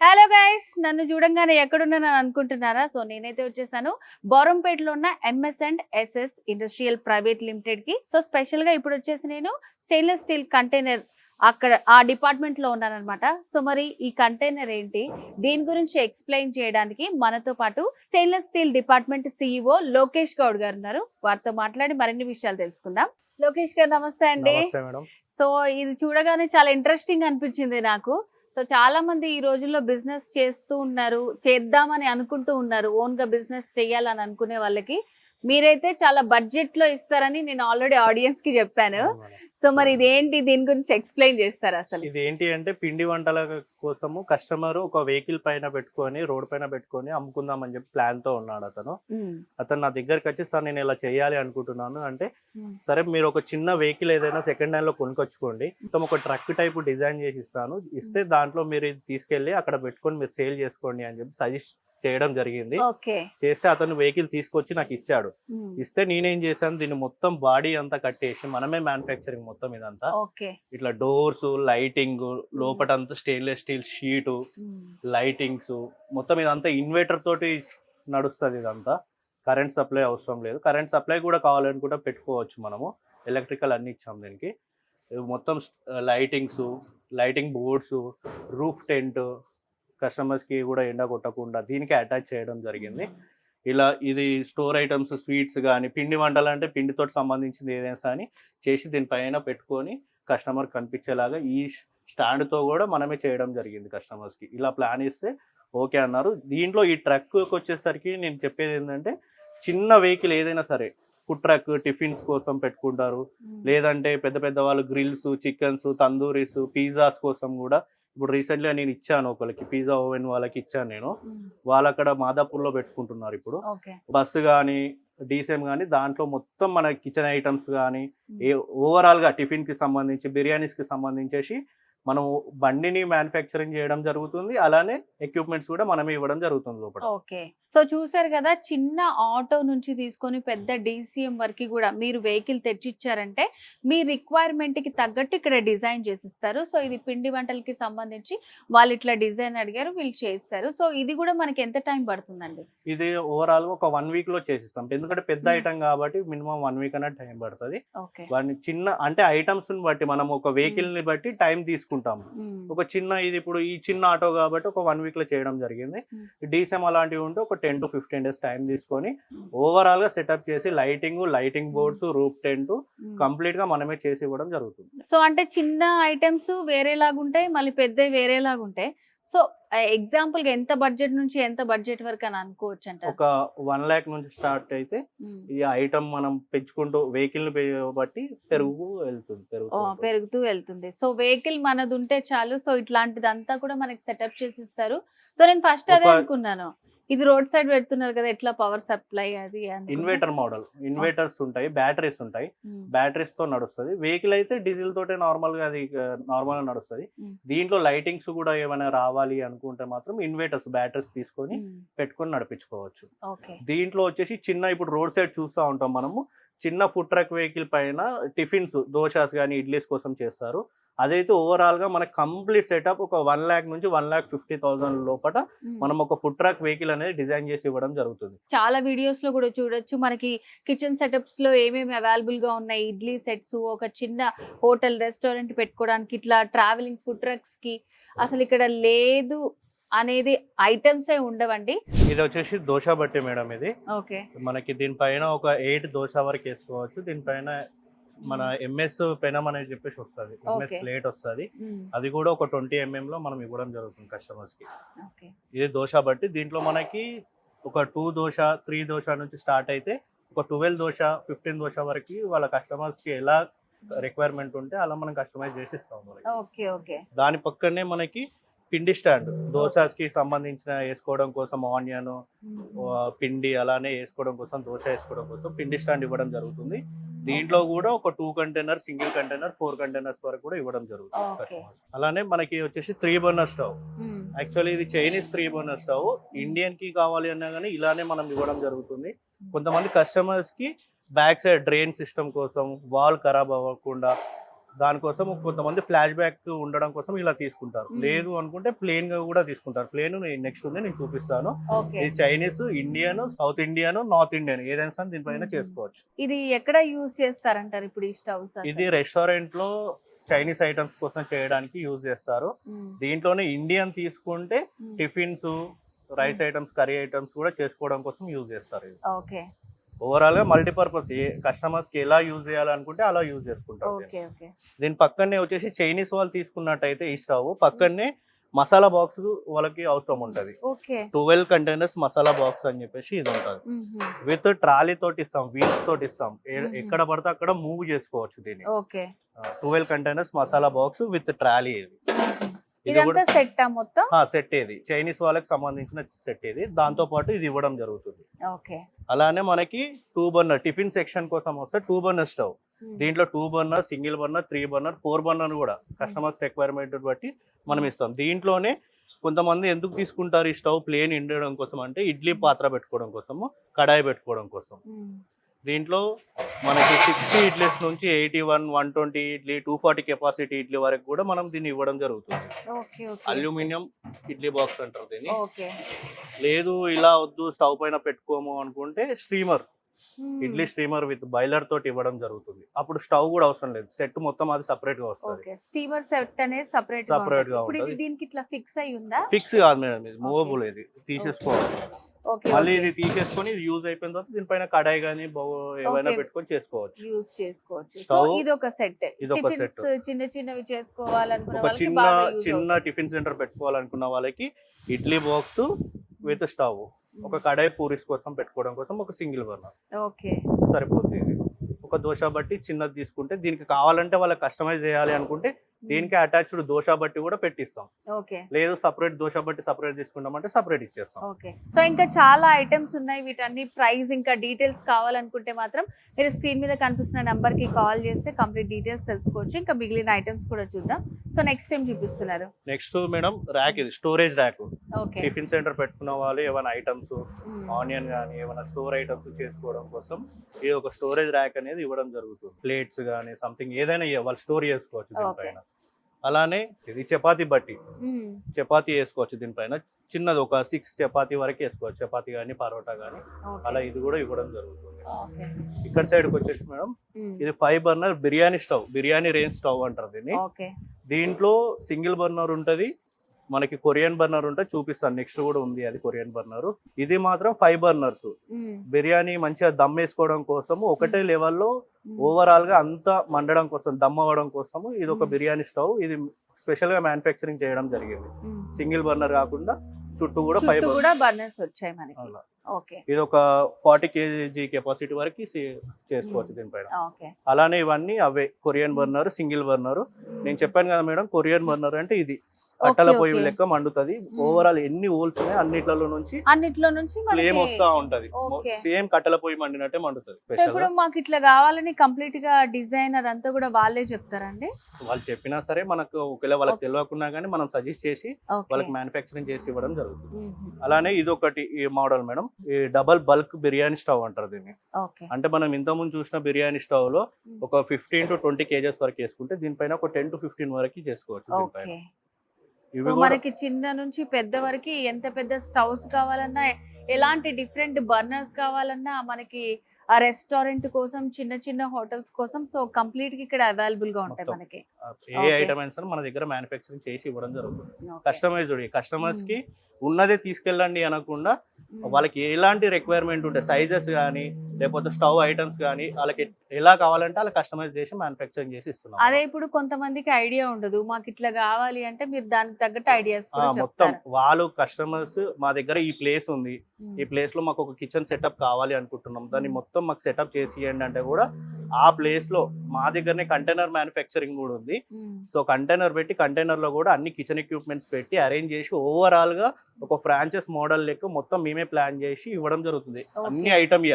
Hello guys, నన్ను చూడంగానే ఎక్కడున్నానని అనుకుంటున్నారా? సో నేనైతే వచ్చేసాను బోరంపేటలో ఉన్న MS and SS industrial private limited కి. సో స్పెషల్ గా ఇప్పుడు వచ్చేసి నేను స్టెయిన్లెస్ స్టీల్ కంటైనర్ అక్కడ ఆ డిపార్ట్మెంట్ లో ఉన్నానన్నమాట. సో మరి ఈ కంటైనర్ ఏంటి, దీని గురించి ఎక్స్ప్లెయిన్ చేయడానికి మనతో పాటు stainless steel department CEO Lokesh Goud గారు ఉన్నారు. వారితో మాట్లాడి మరిన్ని విషయాలు తెలుసుకుందాం. లోకేష్ గారు నమస్తే అండి. సో ఇది చూడగానే చాలా ఇంట్రెస్టింగ్ అనిపించింది నాకు. సో చాలా మంది ఈ రోజుల్లో బిజినెస్ చేస్తూ ఉన్నారు, చేద్దామని అనుకుంటూ ఉన్నారు. ఓన్ గా బిజినెస్ చేయాలని అనుకునే వాళ్ళకి మీరైతే చాలా బడ్జెట్ లో ఇస్తారని నేను ఆల్రెడీ ఆడియన్స్ కి చెప్పాను. సో మరి ఇదేంటి, దీని గురించి ఎక్స్ప్లెయిన్ చేస్తారు అసలు? ఇది ఏంటి అంటే పిండి వంటల కోసము కస్టమర్ ఒక వెహికల్ పైన పెట్టుకొని రోడ్ పైన పెట్టుకొని అమ్ముకుందాం అని చెప్పి ప్లాన్ తో ఉన్నాడు అతను నా దగ్గరికి వచ్చి సార్ నేను ఇలా చేయాలి అనుకుంటున్నాను అంటే, సరే మీరు ఒక చిన్న వెహికల్ ఏదైనా సెకండ్ హ్యాండ్ లో కొనుకొచ్చుకోండి, మొత్తం ఒక ట్రక్ టైప్ డిజైన్ చేసి ఇస్తాను, ఇస్తే దాంట్లో మీరు ఇది తీసుకెళ్లి అక్కడ పెట్టుకొని మీరు సేల్ చేసుకోండి అని చెప్పి సజెస్ట్ చేయడం జరిగింది. చేస్తే అతను వెహికల్ తీసుకొచ్చి నాకు ఇచ్చాడు. ఇస్తే నేనేం చేశాను, దీన్ని మొత్తం బాడీ అంతా కట్టేసి మనమే మ్యానుఫ్యాక్చరింగ్ మొత్తం ఇదంతా ఇట్లా డోర్స్, లైటింగ్, లోపటంతా స్టెయిన్లెస్ స్టీల్ షీటు, లైటింగ్స్ మొత్తం ఇదంతా ఇన్వర్టర్ తోటి నడుస్తుంది. ఇదంతా కరెంట్ సప్లై అవసరం లేదు. కరెంట్ సప్లై కూడా కావాలనుకుంటే పెట్టుకోవచ్చు మనము. ఎలక్ట్రికల్ అన్ని ఇచ్చాం దీనికి. మొత్తం lightings, lighting boards, roof tent, కస్టమర్స్కి కూడా ఎండ కొట్టకుండా దీనికి అటాచ్ చేయడం జరిగింది. ఇలా ఇది స్టోర్ ఐటమ్స్, స్వీట్స్ కానీ పిండి వంటలు అంటే పిండితో సంబంధించింది ఏదైనా కానీ చేసి దీనిపైన పెట్టుకొని కస్టమర్ కనిపించేలాగా ఈ స్టాండ్తో కూడా మనమే చేయడం జరిగింది కస్టమర్స్కి. ఇలా ప్లాన్ ఇస్తే ఓకే అన్నారు. దీంట్లో ఈ ట్రక్కి వచ్చేసరికి నేను చెప్పేది ఏంటంటే, చిన్న వెహికల్ ఏదైనా సరే, ఫుడ్ ట్రక్ టిఫిన్స్ కోసం పెట్టుకుంటారు, లేదంటే పెద్ద పెద్ద వాళ్ళు గ్రిల్స్, చికెన్స్, తందూరీస్, పిజ్జాస్ కోసం కూడా. ఇప్పుడు రీసెంట్గా నేను ఇచ్చాను ఒకరికి, పిజ్జా ఓవెన్ వాళ్ళకి ఇచ్చాను నేను. వాళ్ళు అక్కడ మాదాపూర్లో పెట్టుకుంటున్నారు ఇప్పుడు. బస్సు కానీ డీసీఎం కానీ దాంట్లో మొత్తం మన కిచెన్ ఐటమ్స్ కానీ ఓవరాల్గా టిఫిన్కి సంబంధించి, బిర్యానీస్కి సంబంధించేసి మనం బండిని మ్యానుఫ్యాక్చరింగ్ చేయడం జరుగుతుంది. అలానే ఎక్విప్మెంట్స్ కూడా మనమే ఇవ్వడం జరుగుతుంది లోపల. ఓకే, సో చూసారు కదా, చిన్న ఆటో నుంచి తీసుకొని పెద్ద డీసీఎం వరకు కూడా మీరు వెహికల్ తెచ్చిచ్చారంటే మీ రిక్వైర్మెంట్ కి తగ్గట్టు ఇక్కడ డిజైన్ చేసిస్తారు. సో ఇది పిండి వంటలకి సంబంధించి వాళ్ళు ఇట్లా డిజైన్ అడిగారు, వీళ్ళు చేస్తారు. సో ఇది కూడా మనకి ఎంత టైం పడుతుందండి? ఇది ఓవరాల్ గా ఒక 1 వీక్ లో చేసిస్తాం. ఎందుకంటే పెద్ద ఐటమ్ కాబట్టి మినిమం 1 వీక్ అనే టైం పడుతుంది. వాటిని చిన్న అంటే ఐటమ్స్ ని బట్టి మనం ఒక వెహికల్ ని బట్టి టైం తీసుకుంటాము. ఒక చిన్న, ఇది ఇప్పుడు ఈ చిన్న ఆటో కాబట్టి ఒక 1 వీక్ లో చేయడం జరిగింది. డీసీఎం అలాంటివి ఉంటే ఒక 10 to 15 days టైం తీసుకొని ఓవరాల్ గా సెటప్ చేసి lighting boards, roof tent complete గా మనమే చేసి ఇవ్వడం జరుగుతుంది. సో అంటే చిన్న ఐటమ్స్ వేరేలాగుంటాయి, మళ్ళీ పెద్ద వేరేలాగుంటాయి. సో ఎగ్జాంపుల్ గా ఎంత బడ్జెట్ నుంచి ఎంత బడ్జెట్ వరకు అని అనుకోవచ్చు అంటే? ఒక 1 lakh నుంచి స్టార్ట్ అయితే ఈ ఐటమ్ మనం పెంచుకుంటూ వెహికల్ బట్టి పెరుగుతూ వెళ్తుంది. సో వెహికల్ మనది ఉంటే చాలు. సో ఇట్లాంటిదంతా కూడా మనకి సెటప్ చేసి ఇస్తారు. సో నేను ఫస్ట్ అదే అనుకున్నాను, ఇది రోడ్ సైడ్ పెడుతున్నారు కదా, ఎట్లా పవర్ సప్లై అది? ఇన్వర్టర్ మోడల్, ఇన్వర్టర్స్ ఉంటాయి, బ్యాటరీస్ ఉంటాయి, బ్యాటరీస్ తో నడుస్తుంది. వెహికల్ అయితే డీజిల్ తోటే నార్మల్ గా నార్మల్ గా నడుస్తుంది. దీంట్లో లైటింగ్స్ కూడా ఏమైనా రావాలి అనుకుంటే మాత్రం ఇన్వర్టర్స్, బ్యాటరీస్ తీసుకొని పెట్టుకొని నడిపించుకోవచ్చు. దీంట్లో వచ్చేసి చిన్న, ఇప్పుడు రోడ్ సైడ్ చూస్తూ ఉంటాం మనము, చిన్న ఫుడ్ ట్రక్ వెహికల్ పైన టిఫిన్స్, దోశాస్ కానీ ఇడ్లీస్ కోసం చేస్తారు. అదైతే ఓవరాల్ గా మనకి కంప్లీట్ సెటప్ ఒక 1 lakh నుంచి 1,50,000 లోపల మనం ఒక ఫుడ్ ట్రక్ వెహికల్ అనేది డిజైన్ చేసి ఇవ్వడం జరుగుతుంది. చాలా వీడియోస్ లో కూడా చూడొచ్చు మనకి కిచెన్ సెటప్స్ లో ఏమేమి అవైలబుల్ గా ఉన్నాయి. ఇడ్లీ సెట్స్, ఒక చిన్న హోటల్, రెస్టారెంట్ పెట్టుకోవడానికి, ఇట్లా ట్రావెలింగ్ ఫుడ్ ట్రక్స్ కి అసలు ఇక్కడ లేదు అనేది ఐటమ్స్ ఉండవండి. ఇది వచ్చేసి దోశ బట్టి మేడం. ఇది మనకి దీనిపైన ఒక 8 దోశ వరకు వేసుకోవచ్చు. దీనిపైన మన ఎంఎస్ పెనం అనేది చెప్పేసి వస్తుంది, ఎంఎస్ ప్లేట్ వస్తుంది. అది కూడా ఒక 20 mm లో మనం ఇవ్వడం జరుగుతుంది కస్టమర్స్ కి. ఇది దోశ బట్టి. దీంట్లో మనకి ఒక 2 దోశ, 3 దోశ నుంచి స్టార్ట్ అయితే ఒక 12 దోశ, 15 దోశ వరకు వాళ్ళ కస్టమర్స్ కి ఎలా రిక్వైర్మెంట్ ఉంటే అలా మనం కస్టమైజ్ చేసి ఇస్తాం. దాని పక్కనే మనకి పిండి స్టాండ్, దోశస్ కి సంబంధించిన వేసుకోవడం కోసం ఆనియన్, పిండి అలానే వేసుకోవడం కోసం, దోశ వేసుకోవడం కోసం పిండి స్టాండ్ ఇవ్వడం జరుగుతుంది. దీంట్లో కూడా ఒక 2 కంటైనర్, సింగిల్ కంటైనర్, 4 కంటైనర్స్ వరకు కూడా ఇవ్వడం జరుగుతుంది కస్టమర్స్. అలానే మనకి వచ్చేసి 3 burner స్టవ్. యాక్చువల్లీ ఇది చైనీస్ 3 burner స్టవ్. ఇండియన్ కి కావాలి అన్నా కానీ ఇలానే మనం ఇవ్వడం జరుగుతుంది. కొంతమంది కస్టమర్స్ కి బ్యాక్ సైడ్ డ్రైన్ సిస్టమ్ కోసం, వాల్ ఖరాబ్ అవ్వకుండా దానికోసం కొంతమంది ఫ్లాష్ బ్యాక్ ఉండడం కోసం ఇలా తీసుకుంటారు. లేదు అనుకుంటే ప్లేన్ గా కూడా తీసుకుంటారు. ప్లేన్ నెక్స్ట్ ఉంది, నేను చూపిస్తాను. ఇది Chinese, Indian, south Indian, north Indian ఏదైనా సరే దీనిపైన చేసుకోవచ్చు. ఇది ఎక్కడ యూజ్ చేస్తారంటారు ఇప్పుడు ఈ స్టవ్స్? ఇది రెస్టారెంట్ లో చైనీస్ ఐటమ్స్ కోసం చేయడానికి యూజ్ చేస్తారు. దీంట్లోనే ఇండియన్ తీసుకుంటే tiffins, rice items, curry items కూడా చేసుకోవడం కోసం యూజ్ చేస్తారు. ఓకే, ఓవరాల్ గా మల్టీపర్పస్ కస్టమర్స్ కి ఎలా యూజ్ చేయాలనుకుంటే అలా యూజ్ చేసుకుంటారు. దీని పక్కనే వచ్చేసి చైనీస్ వాళ్ళు తీసుకున్నట్టయితే ఈ స్టవ్ పక్కనే మసాలా బాక్స్ వాళ్ళకి అవసరం ఉంటది. 12 కంటైనర్స్ మసాలా బాక్స్ అని చెప్పేసి ఇది ఉంటది. విత్ ట్రాలీ తోటి ఇస్తాం, వీల్స్ తోటి ఇస్తాం. ఎక్కడ పడితే అక్కడ మూవ్ చేసుకోవచ్చు దీన్ని. 12 containers masala box with trolley. ఇది సెట్ ఇది చైనీస్ వాళ్ళకి సంబంధించిన సెట్ ఇది. దాంతో పాటు ఇది ఇవ్వడం జరుగుతుంది. అలానే మనకి 2 బర్నర్ టిఫిన్ సెక్షన్ కోసం వస్తే 2 బర్నర్ స్టవ్. దీంట్లో 2 burner, single burner, 3 burner, 4 burner కూడా కస్టమర్స్ రిక్వైర్మెంట్ బట్టి మనం ఇస్తాం. దీంట్లోనే కొంతమంది ఎందుకు తీసుకుంటారు ఈ స్టవ్ ప్లేన్ ఉండడం కోసం అంటే ఇడ్లీ పాత్ర పెట్టుకోవడం కోసము, కడాయి పెట్టుకోవడం కోసం. దీంట్లో మనకి 60 ఇడ్లీస్ నుంచి 81, 120 ఇడ్లీ, 240 కెపాసిటీ ఇడ్లీ వరకు కూడా మనం దీన్ని ఇవ్వడం జరుగుతుంది. అల్యూమినియం ఇడ్లీ బాక్స్ అంటారు దీన్ని. లేదు ఇలా వద్దు స్టవ్ పైన పెట్టుకోము అనుకుంటే steamer, idli steamer with boiler తోటి ఇవ్వడం జరుగుతుంది. అప్పుడు స్టవ్ కూడా అవసరం లేదు, సెట్ మొత్తం అది సెపరేట్ గా వస్తుంది. స్టీమర్ సెట్ అనేది సెపరేట్ గా ఉంటుంది. దీనికి ఇట్లా ఫిక్స్ అయి ఉందా? ఫిక్స్ కాదు మేడం, ఇది మూవబుల్. ఇది తీసేసుకోవచ్చు. మళ్ళీ ఇది తీసేసుకొని ఇది యూజ్ అయిపోయిన తర్వాత దీనిపైన కడాయి గానీ ఏమైనా పెట్టుకొని చేసుకోవచ్చు. యూజ్ చేసుకోవచ్చు. సో ఇది ఒక సెట్. చిన్న చిన్నవి చేసుకోవాలనుకున్న వాళ్ళకి చిన్న టిఫిన్ సెంటర్ పెట్టుకోవాలనుకున్న వాళ్ళకి ఇడ్లీ బాక్స్ విత్ స్టవ్, ఒక కడాయి పూరీస్ కోసం పెట్టుకోవడం కోసం ఒక సింగిల్ బర్నర్ సరిపోతుంది. ఒక దోశ బట్టి చిన్నది తీసుకుంటే దీనికి కావాలంటే వాళ్ళకి కస్టమైజ్ చేయాలి అనుకుంటే దీనికి అటాచ్డ్ దోశ బట్టి కూడా పెట్టిస్తాం. లేదు సపరేట్ దోశ బట్టి సపరేట్ తీసుకుంటామంటే సపరేట్ ఇచ్చేస్తాం. సో ఇంకా చాలా ఐటమ్స్ ఉన్నాయి. వీటన్ని ప్రైస్ ఇంకా డీటెయిల్స్ కావాలనుకుంటే మాత్రం మీరు స్క్రీన్ మీద కనిపిస్తున్న నెంబర్ కి కాల్ చేస్తే కంప్లీట్ డీటెయిల్స్ తెలుసుకోవచ్చు. ఇంకా మిగిలిన ఐటమ్స్ కూడా చూద్దాం. సో నెక్స్ట్ టైం చూపిస్తున్నారు. నెక్స్ట్ మేడం ర్యాక్, ఇది స్టోరేజ్ ర్యాక్. టిఫిన్ సెంటర్ పెట్టుకున్న వాళ్ళు ఏమైనా ఐటమ్స్, ఆనియన్ గానీ ఏమైనా స్టోర్ ఐటమ్స్ చేసుకోవడం కోసం ఇది ఒక స్టోరేజ్ ర్యాక్ అనేది ఇవ్వడం జరుగుతుంది. ప్లేట్స్ గానీ సంథింగ్ ఏదైనా వాళ్ళు స్టోర్ చేసుకోవచ్చు దీనిపైన. అలానే ఇది చపాతీ బట్టి, చపాతీ వేసుకోవచ్చు దీనిపైన. చిన్నది ఒక 6 చపాతీ వరకు వేసుకోవచ్చు, చపాతీ కానీ పరోటా కానీ. అలా ఇది కూడా ఇవ్వడం జరుగుతుంది. ఇక్కడ సైడ్కి వచ్చేసి మేడం ఇది 5 burner biryani stove, biryani range stove అంటారు దీన్ని. దీంట్లో సింగిల్ బర్నర్ ఉంటది, మనకి కొరియన్ బర్నర్ ఉంటే చూపిస్తాను. నెక్స్ట్ కూడా ఉంది అది కొరియన్ బర్నర్. ఇది మాత్రం 5 బర్నర్స్. బిర్యానీ మంచిగా దమ్ వేసుకోవడం కోసము ఒకటే లెవెల్లో ఓవరాల్ గా అంతా మండడం కోసం, దమ్ అవ్వడం కోసము ఇది ఒక బిర్యానీ స్టవ్. ఇది స్పెషల్ గా మ్యానుఫ్యాక్చరింగ్ చేయడం జరిగింది. సింగిల్ బర్నర్ కాకుండా చుట్టూ కూడా 5 బర్నర్స్ వచ్చాయి మనకి. ఇది ఒక 40 kg కెపాసిటీ వరకు చేసుకోవచ్చు దీనిపైన. అలానే ఇవన్నీ అవే కొరియన్ బర్నర్, సింగిల్ బర్నర్. నేను చెప్పాను కదా మేడం, కొరియన్ బర్నర్ అంటే ఇది కట్టెల పొయ్యి లెక్క మండుతుంది. ఓవరాల్ ఎన్ని హోల్స్ ఉన్నాయి అన్నిట్లో నుంచి ఫ్లేమ్ వస్తా ఉంటది. సేమ్ కట్టెల పొయ్యి మండినట్టే మండుతుంది. ఇప్పుడు మాకు ఇట్లా కావాలని కంప్లీట్ గా డిజైన్ అదంతా కూడా వాళ్ళే చెప్తారండి? వాళ్ళు చెప్పినా సరే మనకు ఒకవేళ వాళ్ళకి తెలియకున్నా గానీ మనం సజెస్ట్ చేసి వాళ్ళకి మ్యానుఫ్యాక్చరింగ్ చేసి ఇవ్వడం జరుగుతుంది. అలానే ఇది ఒకటి ఈ మోడల్ మేడం, ఈ డబల్ బల్క్ బిర్యానీ స్టవ్ అంటారు దీన్ని. అంటే మనం ఇంతకుముందు చూసిన బిర్యానీ స్టవ్ లో ఒక 15 to 20 kgs వరకు వేసుకుంటే దీనిపైన ఒక 10 to 15 వరకు చేసుకోవచ్చు. మనకి చిన్న నుంచి పెద్ద వరకు ఎంత పెద్ద స్టవ్స్ కావాలన్నా, ఎలాంటి డిఫరెంట్ బర్నర్స్ కావాలన్నా మనకి ఆ రెస్టారెంట్ కోసం, చిన్న చిన్న హోటల్స్ కోసం సో కంప్లీట్ గా ఇక్కడ అవైలబుల్ గా ఉంటాయి మనకి. ఏ ఐటమ్ అయినా మన దగ్గర మ్యానుఫ్యాక్చరింగ్ చేసి ఇవ్వడం జరుగుతుంది. కస్టమైజ్డ్ కస్టమర్స్ కి ఉన్నదే తీసుకెళ్ళండి అనకుండా వాళ్ళకి ఎలాంటి రిక్వైర్మెంట్ ఉంటాయి, సైజెస్ కానీ లేకపోతే స్టవ్ ఐటమ్స్ కానీ వాళ్ళకి ఎలా కావాలంటే అలా కస్టమైజ్ చేసి మ్యానుఫ్యాక్చరింగ్ చేసి ఇస్తున్నాం. అదే ఇప్పుడు కొంతమందికి ఐడియా ఉండదు, మాకు ఇట్లా కావాలి అంటే మీరు దానికి తగ్గట్టు ఐడియాస్ మొత్తం వాళ్ళు కస్టమర్స్ మా దగ్గర ఈ ప్లేస్ ఉంది, ఈ ప్లేస్ లో మాకు ఒక కిచెన్ సెటప్ కావాలి అనుకుంటున్నాం, దాన్ని మొత్తం మాకు సెటప్ చేసి ఇవ్వండి అంటే కూడా ఆ ప్లేస్ లో మా దగ్గరనే కంటైనర్ మ్యానుఫ్యాక్చరింగ్ కూడా ఉంది. సో కంటైనర్ పెట్టి కంటైనర్ లో కూడా అన్ని కిచెన్ ఎక్విప్మెంట్స్ పెట్టి అరేంజ్ చేసి ఓవరాల్ గా ఒక ఫ్రాంచైజ్ మోడల్ లెక్క మొత్తం మేమే ప్లాన్ చేసి ఇవ్వడం జరుగుతుంది. అన్ని ఐటమ్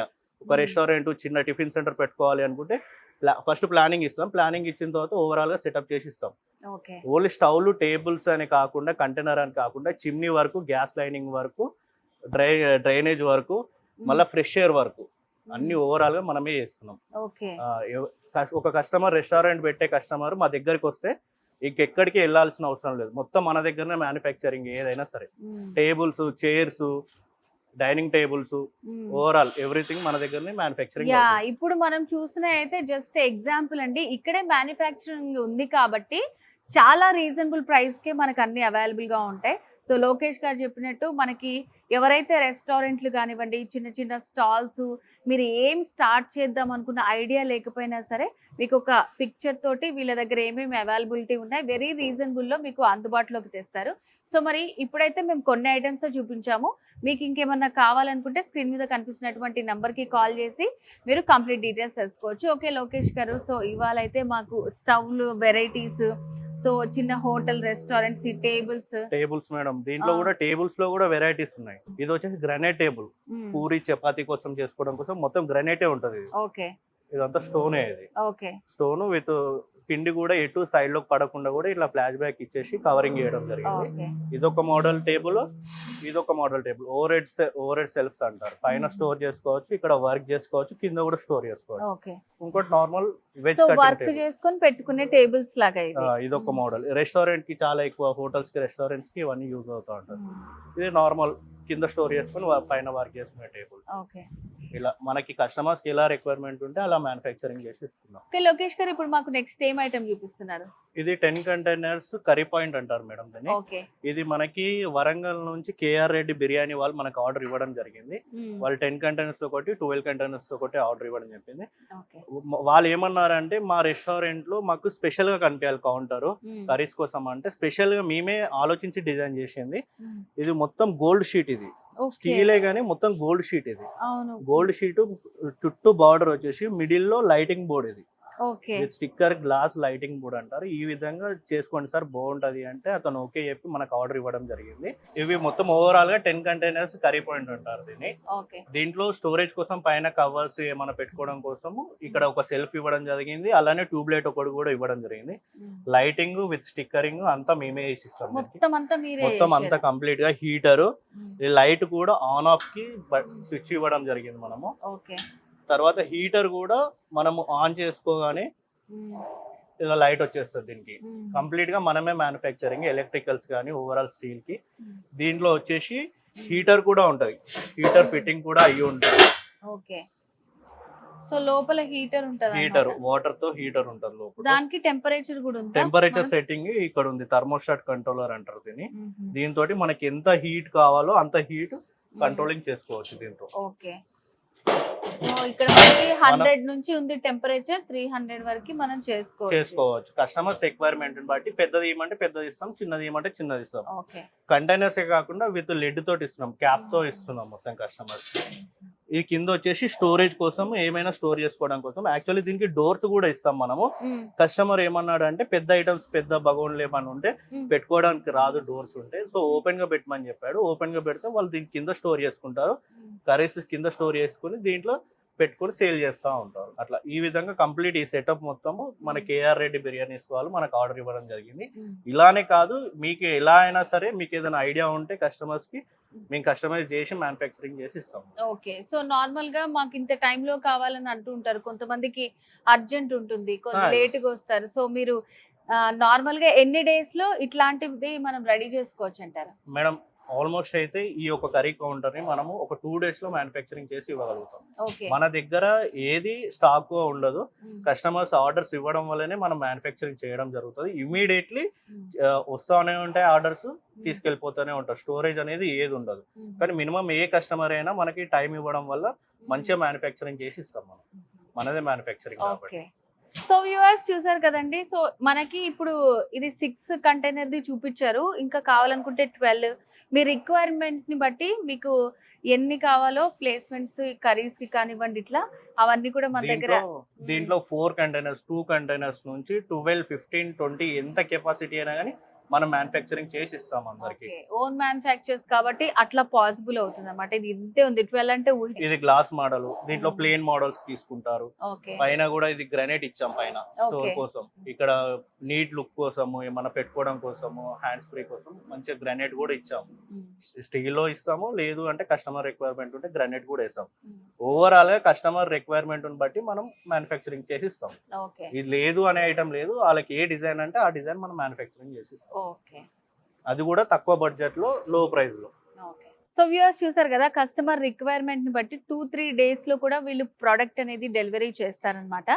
ఒక రెస్టారెంట్, చిన్న టిఫిన్ సెంటర్ పెట్టుకోవాలి అనుకుంటే ఫస్ట్ ప్లానింగ్ ఇస్తాం. ప్లానింగ్ ఇచ్చిన తర్వాత ఓవరాల్ గా సెటప్ చేసి ఇస్తాం. ఓన్లీ స్టవ్లు, టేబుల్స్ అని కాకుండా, కంటైనర్ అని కాకుండా చిమ్నీ వరకు, గ్యాస్ లైనింగ్ వరకు, డ్రైనేజ్ వరకు, మళ్ళీ ఫ్రెష్ ఎయిర్ వరకు అన్ని ఓవరాల్ గా మనమే చేస్తున్నాం. ఒక కస్టమర్ రెస్టారెంట్ పెట్టే కస్టమర్ మా దగ్గరికి వస్తే ఇంకెక్కడికి వెళ్ళాల్సిన అవసరం లేదు, మొత్తం మన దగ్గరనే మ్యానుఫ్యాక్చరింగ్ ఏదైనా సరే, tables, chairs, dining tables, overall everything మన దగ్గరనే మ్యానుఫ్యాక్చరింగ్. యా, ఇప్పుడు మనం చూసిన అయితే జస్ట్ ఎగ్జాంపుల్ అండి, ఇక్కడే మ్యానుఫ్యాక్చరింగ్ ఉంది కాబట్టి చాలా రీజనబుల్ ప్రైస్కే మనకు అన్ని అవైలబుల్గా ఉంటాయి. సో లోకేష్ గారు చెప్పినట్టు మనకి ఎవరైతే రెస్టారెంట్లు కానివ్వండి, చిన్న చిన్న స్టాల్స్, మీరు ఏం స్టార్ట్ చేద్దాం అనుకున్న ఐడియా లేకపోయినా సరే మీకు ఒక పిక్చర్ తోటి వీళ్ళ దగ్గర ఏమేమి అవైలబిలిటీ ఉన్నాయి వెరీ రీజనబుల్లో మీకు అందుబాటులోకి తెస్తారు. సో మరి ఇప్పుడైతే మేము కొన్ని ఐటమ్స్ చూపించాము, మీకు ఇంకేమన్నా కావాలనుకుంటే స్క్రీన్ మీద కనిపిస్తున్నటువంటి నెంబర్కి కాల్ చేసి మీరు కంప్లీట్ డీటెయిల్స్ తెలుసుకోవచ్చు. ఓకే లోకేష్ గారు, సో ఇవాళ అయితే మాకు స్టవ్లు వెరైటీస్, సో చిన్న హోటల్ రెస్టారెంట్స్, టేబుల్స్ మేడం, దీంట్లో కూడా టేబుల్స్ లో కూడా వెరైటీస్ ఉన్నాయి. ఇది వచ్చేసి గ్రానైట్ టేబుల్, పూరి చపాతీ కోసం చేసుకోవడం కోసం మొత్తం గ్రానైటే ఉంటది. ఓకే, ఇదంతా స్టోనే, ఇది ఓకే స్టోన్ విత్ పిండి కూడా ఎటు సైడ్ లో పడకుండా కూడా ఇట్లా ఫ్లాష్ బ్యాక్ ఇచ్చేసి కవరింగ్ చేయడం జరిగింది. ఇదొక మోడల్ టేబుల్, ఇదొక model table. Overhead shelves అంటారు, పైన స్టోర్ చేసుకోవచ్చు, ఇక్కడ వర్క్ చేసుకోవచ్చు, కింద కూడా స్టోర్ చేసుకోవచ్చు. ఇంకోటి నార్మల్ వెజ్ వర్క్ చేసుకొని పెట్టుకునే టేబుల్స్ లాగా ఇదొక మోడల్. రెస్టారెంట్ కి చాలా ఎక్కువ, హోటల్స్ కి, రెస్టారెంట్స్ కి ఇవన్నీ యూజ్ అవుతా ఉంటారు. ఇది నార్మల్ కింద స్టోర్ చేసుకుని పైన వర్క్ చేసుకునే టేబుల్స్. ఇలా మనకి కస్టమర్స్ కి ఎలా రిక్వైర్మెంట్ ఉంటే అలా మ్యానుఫ్యాక్చరింగ్ చేసి ఇస్తున్నాం. లోకేష్ గారు, ఇప్పుడు మాకు నెక్స్ట్ ఏం ఐటమ్ చూపిస్తున్నారు? ఇది 10 కంటైనర్స్ కర్రీ పాయింట్ అంటారు మేడం దీన్ని. ఇది మనకి వరంగల్ నుంచి కేఆర్ రెడ్డి బిర్యానీ వాళ్ళు మనకు ఆర్డర్ ఇవ్వడం జరిగింది. వాళ్ళు 10 కంటైనర్స్ ఒకటి, 12 కంటైనర్స్ ఒకటి ఆర్డర్ ఇవ్వడం చెప్పింది. వాళ్ళు ఏమన్నారంటే మా రెస్టారెంట్ లో మాకు స్పెషల్ గా కనిపించాలి కౌంటర్ కర్రీస్ కోసం అంటే స్పెషల్ గా మేమే ఆలోచించి డిజైన్ చేసింది. ఇది మొత్తం గోల్డ్ షీట్, ఇది స్టీలే గానీ మొత్తం గోల్డ్ షీట్. ఇది గోల్డ్ షీట్ చుట్టూ బార్డర్ వచ్చేసి మిడిల్ లో లైటింగ్ బోర్డ్, ఇది with sticker glass lighting board అంటారు. ఈ విధంగా చేసుకోండి సార్ బాగుంటది అంటే అతను ఓకే చెప్పి మనకు ఆర్డర్ ఇవ్వడం జరిగింది. ఇవి మొత్తం ఓవరాల్ గా 10 కంటైనర్స్ కర్రీ పాయింట్ అంటారు దీన్ని. దీంట్లో స్టోరేజ్ కోసం పైన కవర్స్ ఏమైనా పెట్టుకోవడం కోసం ఇక్కడ ఒక సెల్ఫ్ ఇవ్వడం జరిగింది, అలానే ట్యూబ్లైట్ ఒకటి కూడా ఇవ్వడం జరిగింది. లైటింగ్ విత్ స్టిక్కరింగ్ అంతా మేమే చేసిస్తాం. మొత్తం అంతా కంప్లీట్ గా హీటర్, లైట్ కూడా ఆన్ ఆఫ్ కి స్విచ్ ఇవ్వడం జరిగింది మనము. తర్వాత హీటర్ కూడా మనము ఆన్ చేసుకోగానే ఇలా లైట్ వచ్చేస్తుంది. దీనికి కంప్లీట్ గా మనమే మ్యానుఫ్యాక్చరింగ్, ఎలక్ట్రికల్స్ కానీ ఓవరాల్ స్టీల్ కి. దీంట్లో వచ్చేసి హీటర్ కూడా ఉంటది, హీటర్ ఫిట్టింగ్ కూడా అయ్యి ఉంటుంది. సో లోపల హీటర్ ఉంటది, హీటర్ వాటర్ తో హీటర్ ఉంటది లోపల. దానికి టెంపరేచర్ కూడా ఉంది, టెంపరేచర్ సెట్టింగ్ ఇక్కడ ఉంది, థర్మోస్టాట్ కంట్రోలర్ అంటారు దీన్ని. దీంతో మనకి ఎంత హీట్ కావాలో అంత హీట్ కంట్రోలింగ్ చేసుకోవచ్చు దీంట్లో. ఇక్కడ మనకి 100 నుంచి ఉంది టెంపరేచర్, 300 వరకు మనం చేసుకోవచ్చు. కస్టమర్స్ రిక్వైర్మెంట్ బట్టి పెద్దది ఇవ్వమంటే పెద్దది ఇస్తాం, చిన్నది ఇవ్వమంటే చిన్నది ఇస్తాం. కంటైనర్స్ కాకుండా విత్ లిడ్ తోటి ఇస్తున్నాం, క్యాప్ తో ఇస్తున్నాం మొత్తం కస్టమర్స్. ఈ కింద వచ్చేసి స్టోరేజ్ కోసం, ఏమైనా స్టోర్ చేసుకోవడం కోసం. యాక్చువల్లీ దీనికి డోర్స్ కూడా ఇస్తాం మనము. కస్టమర్ ఏమన్నాడు అంటే పెద్ద ఐటమ్స్, పెద్ద బగోన్లు ఏమన్నా ఉంటే పెట్టుకోవడానికి రాదు డోర్స్ ఉంటే, సో ఓపెన్ గా పెట్టమని చెప్పాడు. ఓపెన్ గా పెడితే వాళ్ళు దీని కింద స్టోర్ చేసుకుంటారు, కర్రీస్ కింద స్టోర్ చేసుకుని దీంట్లో పెట్టుకొని సేల్ చేస్తూ ఉంటారు. అట్లా ఈ విధంగా కంప్లీట్ ఈ సెటప్ మొత్తము మన కేఆర్ రెడ్డి బిర్యానీస్ వాళ్ళు మనకు ఆర్డర్ ఇవ్వడం జరిగింది. ఇలానే కాదు, మీకు ఎలా అయినా సరే మీకు ఏదైనా ఐడియా ఉంటే కస్టమర్స్ కి మేము కస్టమైజ్ చేసి మ్యానుఫ్యాక్చరింగ్ చేసి ఇస్తాం. ఓకే, సో నార్మల్ గా మాకు ఇంత టైంలో కావాలని అంటూ ఉంటారు, కొంతమందికి అర్జెంట్ ఉంటుంది, కొంత లేట్ గా వస్తారు. సో మీరు నార్మల్ గా ఎన్ని డేస్ లో ఇట్లాంటిది మనం రెడీ చేసుకోవచ్చు అంటారు? మేడం ఆల్మోస్ట్ అయితే ఈ ఒక కర్రీ కౌంటర్ ని మనము ఒక 2 days లో మ్యానుఫ్యాక్చరింగ్ చేసి ఇవ్వగలుగుతాం. మన దగ్గర ఏది స్టాక్ ఉండదు, కస్టమర్స్ ఆర్డర్స్ ఇవ్వడం వల్లనే మనం మ్యానుఫ్యాక్చరింగ్ చేయడం జరుగుతుంది. ఇమీడియట్లీ వస్తూనే ఉంటాయి ఆర్డర్స్, తీసుకెళ్ళిపోతూనే ఉంటారు. స్టోరేజ్ అనేది ఏది ఉండదు. కానీ మినిమం ఏ కస్టమర్ అయినా మనకి టైం ఇవ్వడం వల్ల మంచిగా మ్యానుఫ్యాక్చరింగ్ చేసి ఇస్తాం మనం, మనదే మ్యానుఫ్యాక్చరింగ్ కాబట్టి. సో వ్యూవర్స్ చూసారు కదండి, సో మనకి ఇప్పుడు ఇది 6 కంటైనర్ది చూపించారు, ఇంకా కావాలనుకుంటే 12. మీ రిక్వైర్మెంట్ ని బట్టి మీకు ఎన్ని కావాలో ప్లేస్మెంట్స్ కర్రీస్ కి కానివ్వండి, ఇట్లా అవన్నీ కూడా మన దగ్గర. దీంట్లో 4 కంటైనర్స్, 2 కంటైనర్స్ నుంచి 12, 15, 20 ఎంత కెపాసిటీ అయినా కానీ మనం మ్యానుఫ్యాక్చరింగ్ చేసి ఇస్తాం అందరికి. ఓన్ మ్యానుఫ్యాక్చర్స్ కాబట్టి అట్లా పాసిబుల్ అవుతుంది అన్నమాట. ఇది ఇంతే ఉంది, 12 అంటే ఇది గ్లాస్ మోడల్. దీంట్లో ప్లేన్ మోడల్స్ తీసుకుంటారు. పైన కూడా ఇది గ్రానైట్ ఇచ్చాం పైన స్టోర్ కోసం, ఇక్కడ నీట్ లుక్ కోసము, ఏమన్నా పెట్టుకోవడం కోసము, హ్యాండ్ స్ప్రే కోసం మంచిగా గ్రానైట్ కూడా ఇచ్చాము. స్టీల్ లో ఇస్తాము, లేదు అంటే కస్టమర్ రిక్వైర్మెంట్ ఉంటే గ్రానైట్ కూడా ఇస్తాం. ఓవరాల్ గా కస్టమర్ రిక్వైర్మెంట్ బట్టి మనం మ్యానుఫ్యాక్చరింగ్ చేసి ఇస్తాం. ఓకే. ఇది లేదు అనే ఐటమ్ లేదు, వాళ్ళకి ఏ డిజైన్ అంటే ఆ డిజైన్ మనం మ్యానుఫ్యాక్చరింగ్ చేసి ఇస్తాం. ఓకే. అది కూడా తక్కువ బడ్జెట్ లో, లో ప్రైస్ లో. ఓకే. సో వ్యూవర్స్ చూసారు కదా, కస్టమర్ రిక్వైర్మెంట్ ని బట్టి 2-3 డేస్ లో కూడా వీళ్ళు ప్రోడక్ట్ అనేది డెలివరీ చేస్తారనమాట.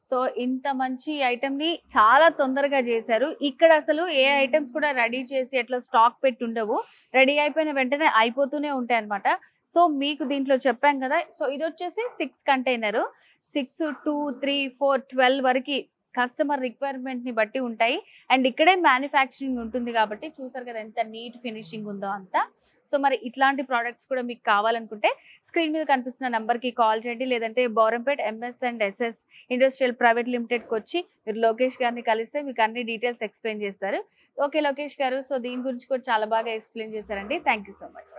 సో ఇంత మంచి ఐటమ్ ని చాలా తొందరగా చేశారు. ఇక్కడ అసలు ఏ ఐటమ్స్ కూడా రెడీ చేసి ఎట్లా స్టాక్ పెట్టి ఉండవు, రెడీ అయిపోయిన వెంటనే అయిపోతూనే ఉంటాయి అనమాట. సో మీకు దీంట్లో చెప్పాం కదా, సో ఇది వచ్చేసి 6 కంటైనర్, 6, 2, 3, 4, 12 వరకు కస్టమర్ రిక్వైర్మెంట్ ని బట్టి ఉంటాయి. అండ్ ఇక్కడే మ్యానుఫ్యాక్చరింగ్ ఉంటుంది కాబట్టి చూసారు కదా ఎంత నీట్ ఫినిషింగ్ ఉందో అంతా. సో మరి ఇట్లాంటి ప్రోడక్ట్స్ కూడా మీకు కావాలనుకుంటే స్క్రీన్ మీద కనిపిస్తున్న నంబర్కి కాల్ చేయండి, లేదంటే బోరంపేట్ MS&SS ఇండస్ట్రియల్ ప్రైవేట్ లిమిటెడ్కి వచ్చి మీరు లోకేష్ గారిని కలిస్తే మీకు అన్ని డీటెయిల్స్ ఎక్స్ప్లెయిన్ చేస్తారు. ఓకే లోకేష్ గారు, సో దీని గురించి కూడా చాలా బాగా ఎక్స్ప్లెయిన్ చేశారండి. Thank you so much.